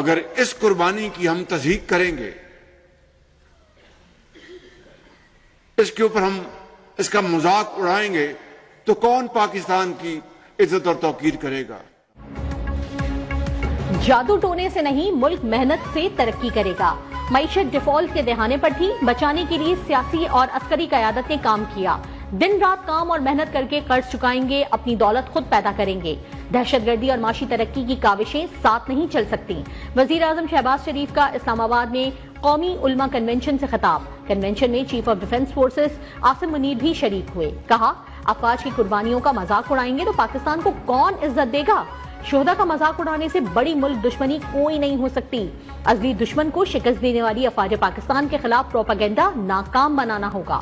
اگر اس قربانی کی ہم تصدیق کریں گے، اس کے اوپر ہم اس کا مذاق اڑائیں گے، تو کون پاکستان کی عزت اور توقیر کرے گا؟ جادو ٹونے سے نہیں، ملک محنت سے ترقی کرے گا۔ معیشت ڈیفالٹ کے دہانے پر تھی، بچانے کے لیے سیاسی اور عسکری قیادت نے کام کیا۔ دن رات کام اور محنت کر کے قرض چکائیں گے، اپنی دولت خود پیدا کریں گے۔ دہشت گردی اور معاشی ترقی کی کاوشیں ساتھ نہیں چل سکتی۔ وزیر اعظم شہباز شریف کا اسلام آباد میں قومی علماء کنونشن سے خطاب۔ کنونشن میں chief of defence forces Asim Munir بھی شریک ہوئے۔ کہا، افواج کی قربانیوں کا مذاق اڑائیں گے تو پاکستان کو کون عزت دے گا؟ شہداء کا مذاق اڑانے سے بڑی ملک دشمنی کوئی نہیں ہو سکتی۔ ازلی دشمن کو شکست دینے والی افواج پاکستان کے خلاف پروپیگنڈا ناکام بنانا ہوگا۔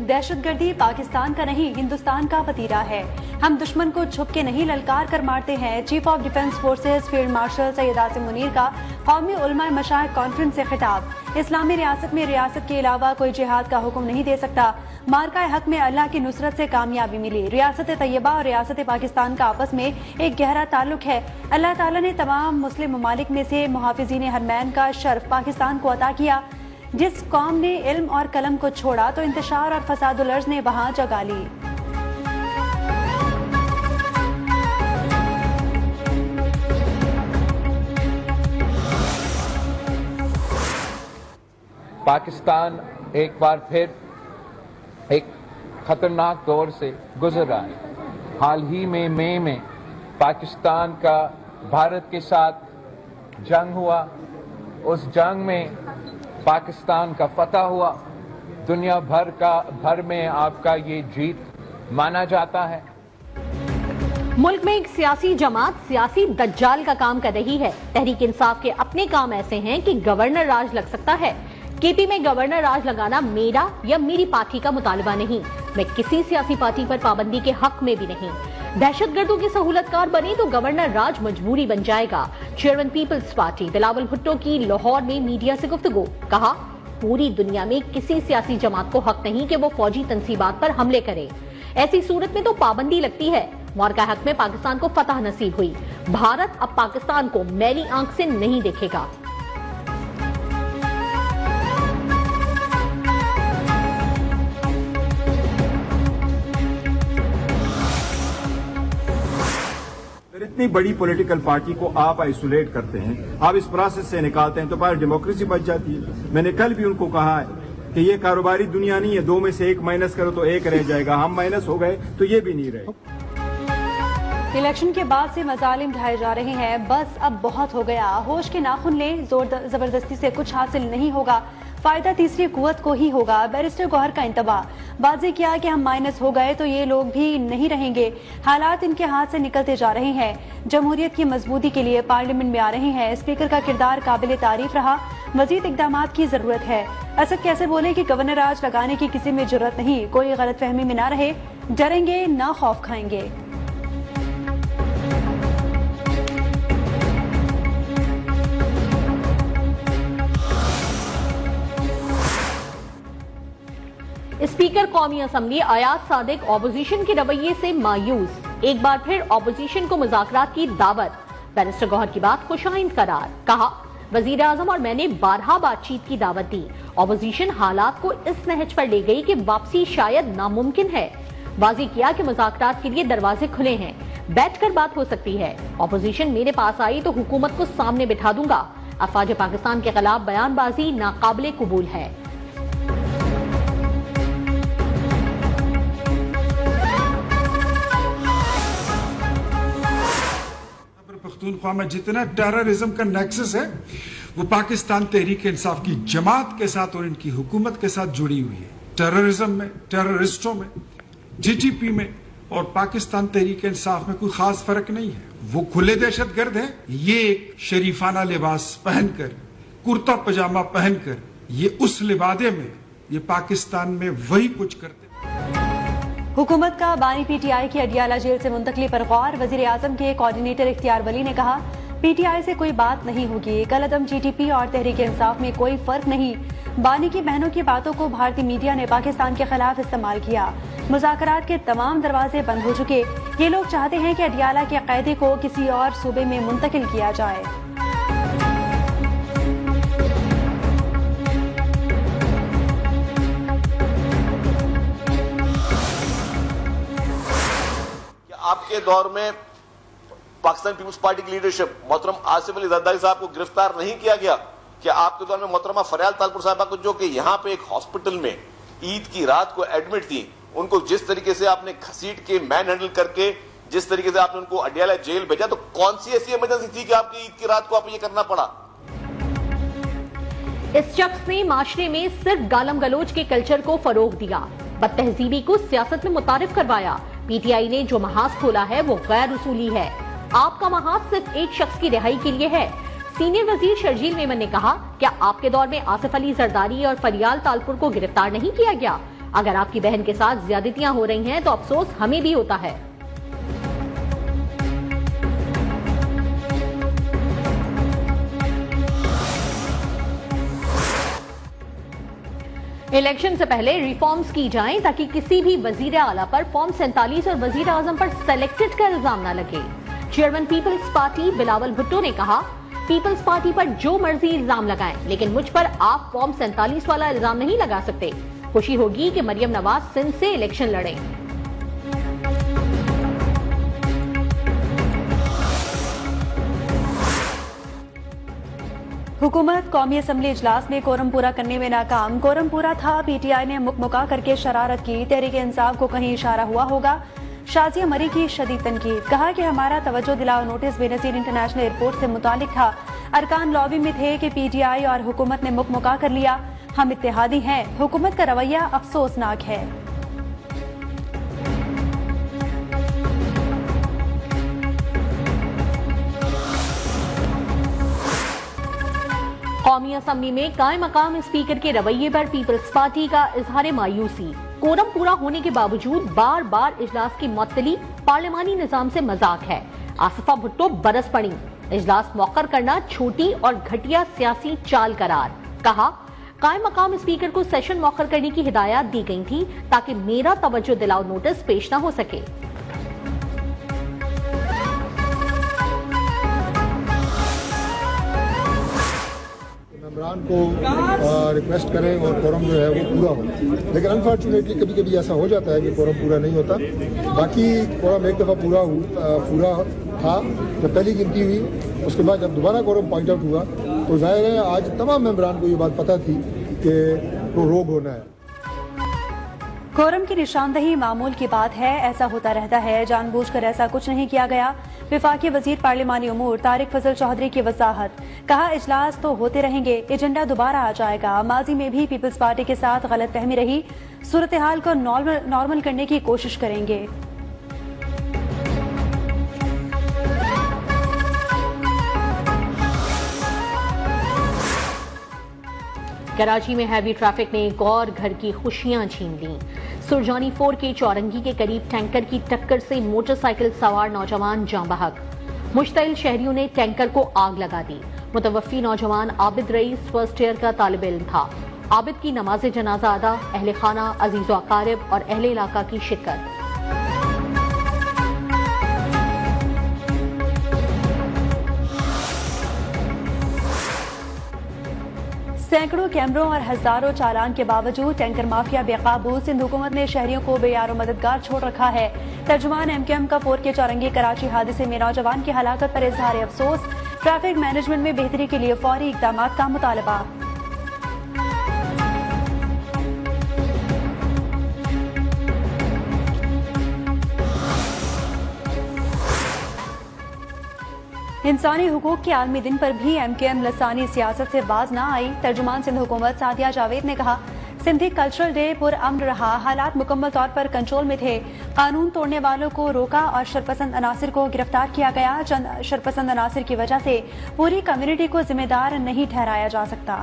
دہشت گردی پاکستان کا نہیں، ہندوستان کا وتیرہ ہے۔ ہم دشمن کو چھپ کے نہیں للکار کر مارتے ہیں۔ Chief of defence forces field marshal Syed Asim Munir کا قومی علماء مشائخ کانفرنس سے خطاب۔ اسلامی ریاست میں ریاست کے علاوہ کوئی جہاد کا حکم نہیں دے سکتا۔ مارکہ حق میں اللہ کی نصرت سے کامیابی ملی۔ ریاست طیبہ اور ریاست پاکستان کا آپس میں ایک گہرا تعلق ہے۔ اللہ تعالیٰ نے تمام مسلم ممالک میں سے محافظین حرمین کا شرف پاکستان کو عطا کیا۔ جس قوم نے علم اور قلم کو چھوڑا تو انتشار اور فساد الارض نے وہاں جگہ لی۔ پاکستان ایک بار پھر ایک خطرناک دور سے گزر رہا ہے۔ حال ہی میں مئی میں پاکستان کا بھارت کے ساتھ جنگ ہوا۔ اس جنگ میں پاکستان کا فتح ہوا۔ دنیا بھر میں آپ کا یہ جیت مانا جاتا ہے۔ ملک میں ایک سیاسی جماعت سیاسی دجال کا کام کر رہی ہے۔ تحریک انصاف کے اپنے کام ایسے ہیں کہ گورنر راج لگ سکتا ہے۔ کے پی میں گورنر راج لگانا میرا یا میری پارٹی کا مطالبہ نہیں۔ میں کسی سیاسی پارٹی پر پابندی کے حق میں بھی نہیں۔ دہشت گردوں کی سہولت کار بنی تو گورنر راج مجبوری بن جائے گا۔ Chairman Peoples Party Bilawal Bhutto کی لاہور میں میڈیا سے گفتگو۔ کہا، پوری دنیا میں کسی سیاسی جماعت کو حق نہیں کہ وہ فوجی تنصیبات پر حملے کرے۔ ایسی صورت میں تو پابندی لگتی ہے۔ مارکہ حق میں پاکستان کو فتح نصیب ہوئی۔ بھارت اب پاکستان کو میلی آنکھ سے نہیں دیکھے گا۔ اتنی بڑی پولیٹیکل پارٹی کو آپ آئسولیٹ کرتے ہیں، آپ اس پروسیس سے نکالتے ہیں تو پھر ڈیموکریسی بچ جاتی ہے۔ میں نے کل بھی ان کو کہا ہے کہ یہ کاروباری دنیا نہیں ہے، دو میں سے ایک مائنس کرو تو ایک رہ جائے گا۔ ہم مائنس ہو گئے تو یہ بھی نہیں رہے۔ الیکشن کے بعد سے مظالم ڈھائے جا رہے ہیں، بس اب بہت ہو گیا۔ ہوش کے ناخن لیں، زور زبردستی سے کچھ حاصل نہیں ہوگا، فائدہ تیسری قوت کو ہی ہوگا۔ بیرسٹر گوہر کا انتباہ، واضح کیا کہ ہم مائنس ہو گئے تو یہ لوگ بھی نہیں رہیں گے۔ حالات ان کے ہاتھ سے نکلتے جا رہے ہیں۔ جمہوریت کی مضبوطی کے لیے پارلیمنٹ میں آ رہے ہیں۔ اسپیکر کا کردار قابل تعریف رہا، مزید اقدامات کی ضرورت ہے۔ اسد کیسے بولے کہ گورنر راج لگانے کی کسی میں جرت نہیں، کوئی غلط فہمی میں نہ رہے، ڈریں گے نہ خوف کھائیں گے۔ اسپیکر قومی اسمبلی ایاز صادق اپوزیشن کے رویے سے مایوس۔ ایک بار پھر اپوزیشن کو مذاکرات کی دعوت۔ بیرسٹر گوہر کی بات خوشائند قرار۔ کہا، وزیر اعظم اور میں نے بارہا بات چیت کی دعوت دی۔ اپوزیشن حالات کو اس نہج پر لے گئی کہ واپسی شاید ناممکن ہے۔ واضح کیا کہ مذاکرات کے لیے دروازے کھلے ہیں، بیٹھ کر بات ہو سکتی ہے۔ اپوزیشن میرے پاس آئی تو حکومت کو سامنے بٹھا دوں گا۔ افواج پاکستان کے خلاف بیان بازی ناقابل قبول ہے۔ پختونخوا میں جتنا ٹیررزم کا نیکسس ہے وہ پاکستان تحریک انصاف کی جماعت کے ساتھ اور ان کی حکومت کے ساتھ جڑی ہوئی ہے۔ ٹیررزم میں، ٹیررسٹوں میں، ٹی ٹی پی میں اور پاکستان تحریک انصاف میں کوئی خاص فرق نہیں ہے۔ وہ کھلے دہشت گرد ہیں، یہ ایک شریفانہ لباس پہن کر، کرتا پجامہ پہن کر، یہ اس لبادے میں یہ پاکستان میں وہی کچھ کرتے ہیں۔ حکومت کا بانی پی ٹی آئی کی اڈیالہ جیل سے منتقلی پر غور۔ وزیر اعظم کے کوارڈینیٹر اختیار ولی نے کہا، پی ٹی آئی سے کوئی بات نہیں ہوگی، کل عدم جی ٹی پی اور تحریک انصاف میں کوئی فرق نہیں۔ بانی کی بہنوں کی باتوں کو بھارتی میڈیا نے پاکستان کے خلاف استعمال کیا. مذاکرات کے تمام دروازے بند ہو چکے. یہ لوگ چاہتے ہیں کہ اڈیالہ کے قیدی کو کسی اور صوبے میں منتقل کیا جائے. آپ کے دور میں پاکستان پیپلز پارٹی کی لیڈرشپ محترم آصف علی زرداری صاحب کو گرفتار نہیں کیا گیا؟ کہ آپ کے دور میں محترمہ فریال طالپور صاحبہ کو جو کہ یہاں پہ ایک ہاسپٹل میں عید کی رات کو ایڈمٹ تھی، ان کو جس طریقے سے آپ نے گھسیٹ کے مین ہینڈل کر کے جس طریقے سے آپ نے ان کو اڈیالہ جیل بھیجا، تو کون سی ایسی ایمرجنسی تھی کہ آپ کی عید کی رات کو آپ یہ کرنا پڑا؟ اس شخص نے معاشرے میں صرف گالم گلوچ کے کلچر کو فروغ دیا، بد تہذیبی کو سیاست میں متعارف کروایا. پی ٹی آئی نے جو محاذ کھولا ہے وہ غیر اصولی ہے. آپ کا محاذ صرف ایک شخص کی رہائی کے لیے ہے. سینئر وزیر شرجیل میمن نے کہا، کیا آپ کے دور میں آصف علی زرداری اور فریال طالپور کو گرفتار نہیں کیا گیا؟ اگر آپ کی بہن کے ساتھ زیادتیاں ہو رہی ہیں تو افسوس ہمیں بھی ہوتا ہے. الیکشن سے پہلے ریفارمز کی جائیں تاکہ کسی بھی وزیر اعلیٰ پر فارم 47 اور وزیر اعظم پر سلیکٹڈ کا الزام نہ لگے. Chairman Peoples Party Bilawal Bhutto نے کہا، پیپلز پارٹی پر جو مرضی الزام لگائیں لیکن مجھ پر آپ فارم 47 والا الزام نہیں لگا سکتے. خوشی ہوگی کہ مریم نواز سندھ سے الیکشن لڑیں. حکومت قومی اسمبلی اجلاس میں کورم پورا کرنے میں ناکام. کورم پورا تھا، پی ٹی آئی نے مکمکا کر کے شرارت کی. تحریک انصاف کو کہیں اشارہ ہوا ہوگا. شازیہ مری کی شدید تنقید، کہا کہ ہمارا توجہ دلاؤ نوٹس بے نظیر انٹرنیشنل ایئرپورٹ سے متعلق تھا. ارکان لابی میں تھے کہ پی ٹی آئی اور حکومت نے مکمکا کر لیا. ہم اتحادی ہیں. حکومت کا رویہ افسوسناک ہے. قومی اسمبلی میں قائم مقام اسپیکر کے رویے پر پیپلز پارٹی کا اظہار مایوسی. کورم پورا ہونے کے باوجود بار بار اجلاس کی معطلی پارلیمانی نظام سے مذاق ہے. آصفہ بھٹو برس پڑی، اجلاس موخر کرنا چھوٹی اور گھٹیا سیاسی چال قرار. کہا، قائم مقام اسپیکر کو سیشن موخر کرنے کی ہدایات دی گئی تھی تاکہ میرا توجہ دلاؤ نوٹس پیش نہ ہو سکے. ممبران کو ریکویسٹ کریں اور کورم جو ہے وہ پورا ہو، لیکن انفارچونیٹلی کبھی کبھی ایسا ہو جاتا ہے کہ کورم پورا نہیں ہوتا. باقی کورم ایک دفعہ پورا تھا جب پہلی گنتی ہوئی، اس کے بعد جب دوبارہ کورم پوائنٹ آؤٹ ہوا تو ظاہر ہے آج تمام ممبران کو یہ بات پتہ تھی کہ وہ روگ ہونا ہے. کورم کی نشاندہی معمول کی بات ہے، ایسا ہوتا رہتا ہے، جان بوجھ کر ایسا کچھ نہیں کیا گیا. وفاقی وزیر پارلیمانی امور طارق فضل چودھری کی وضاحت، کہا اجلاس تو ہوتے رہیں گے، ایجنڈا دوبارہ آ جائے گا. ماضی میں بھی پیپلز پارٹی کے ساتھ غلط فہمی رہی، صورتحال کو نارمل کرنے کی کوشش کریں گے. کراچی میں ہیوی ٹریفک نے ایک اور گھر کی خوشیاں چھین لیں. سرجانی 4 کے چورنگی کے قریب ٹینکر کی ٹکر سے موٹر سائیکل سوار نوجوان جاں بحق. مشتعل شہریوں نے ٹینکر کو آگ لگا دی. متوفی نوجوان عابد رئیس فرسٹ ایئر کا طالب علم تھا. عابد کی نماز جنازہ ادا، اہل خانہ، عزیز و اقارب اور اہل علاقہ کی شرکت. سینکڑوں کیمروں اور ہزاروں چالان کے باوجود ٹینکر مافیا بے قابو. سندھ حکومت نے شہریوں کو بے یار و مددگار چھوڑ رکھا ہے. ترجمان ایم کیو ایم کا 4 کے چورنگی کراچی حادثے میں نوجوان کی ہلاکت پر اظہار افسوس. ٹریفک مینجمنٹ میں بہتری کے لیے فوری اقدامات کا مطالبہ. انسانی حقوق کے عالمی دن پر بھی ایم کیو ایم لسانی سیاست سے باز نہ آئی. ترجمان سندھ حکومت سعدیہ جاوید نے کہا، سندھی کلچرل ڈے پر امن رہا، حالات مکمل طور پر کنٹرول میں تھے. قانون توڑنے والوں کو روکا اور شرپسند عناصر کو گرفتار کیا گیا. چند شرپسند عناصر کی وجہ سے پوری کمیونٹی کو ذمہ دار نہیں ٹھہرایا جا سکتا.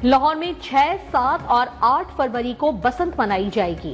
لاہور میں 6, 7 اور 8 فروری کو بسنت منائی جائے گی.